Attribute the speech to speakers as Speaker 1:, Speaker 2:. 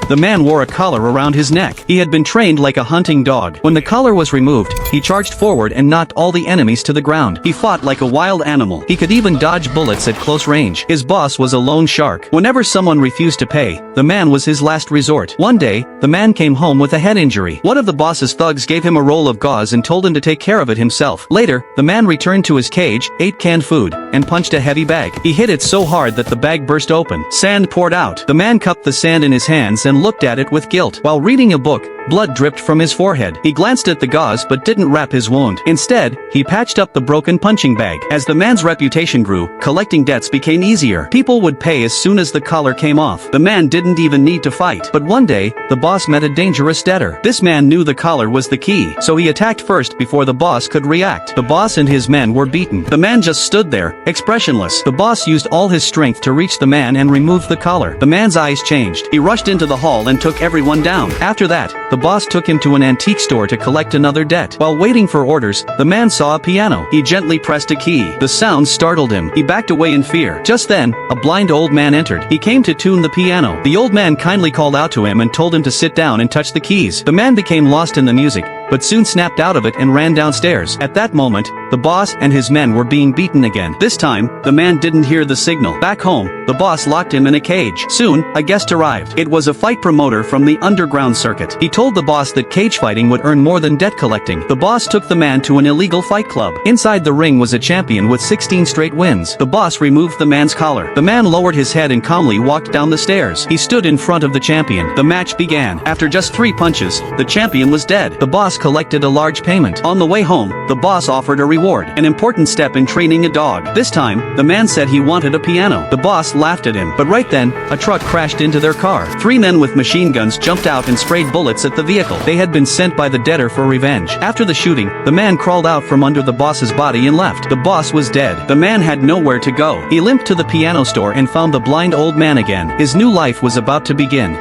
Speaker 1: The man wore a collar around his neck. He had been trained like a hunting dog. When the collar was removed, he charged forward and knocked all the enemies to the ground. He fought like a wild animal. He could even dodge bullets at close range. His boss was a lone shark. Whenever someone refused to pay, the man was his last resort. One day, the man came home with a head injury. One of the boss's thugs gave him a roll of gauze and told him to take care of it himself. Later, the man returned to his cage, ate canned food, and punched a heavy bag. He hit it so hard that the bag burst open. Sand poured out. The man cupped the sand in his hands and looked at it with guilt. While reading a book, blood dripped from his forehead. He glanced at the gauze but didn't wrap his wound. Instead, he patched up the broken punching bag. As the man's reputation grew, collecting debts became easier. People would pay as soon as the collar came off. The man didn't even need to fight. But one day, the boss met a dangerous debtor. This man knew the collar was the key, so he attacked first before the boss could react. The boss and his men were beaten. The man just stood there, expressionless. The boss used all his strength to reach the man and remove the collar. The man's eyes changed. He rushed into the hall and took everyone down. After that, the boss took him to an antique store to collect another debt. While waiting for orders, the man saw a piano. He gently pressed a key. The sound startled him. He backed away in fear. Just then, a blind old man entered. He came to tune the piano. The old man kindly called out to him and told him to sit down and touch the keys. The man became lost in the music, but soon snapped out of it and ran downstairs. At that moment, the boss and his men were being beaten again. This time, the man didn't hear the signal. Back home, the boss locked him in a cage. Soon, a guest arrived. It was a fight promoter from the underground circuit. He told the boss that cage fighting would earn more than debt collecting. The boss took the man to an illegal fight club. Inside the ring was a champion with 16 straight wins. The boss removed the man's collar. The man lowered his head and calmly walked down the stairs. He stood in front of the champion. The match began. After just 3 punches, the champion was dead. The boss collected a large payment. On the way home, the boss offered a reward, an important step in training a dog. This time, the man said he wanted a piano. The boss laughed at him, but right then, a truck crashed into their car. 3 men with machine guns jumped out and sprayed bullets at the vehicle. They had been sent by the debtor for revenge. After the shooting, the man crawled out from under the boss's body and left. The boss was dead. The man had nowhere to go. He limped to the piano store and found the blind old man again. His new life was about to begin.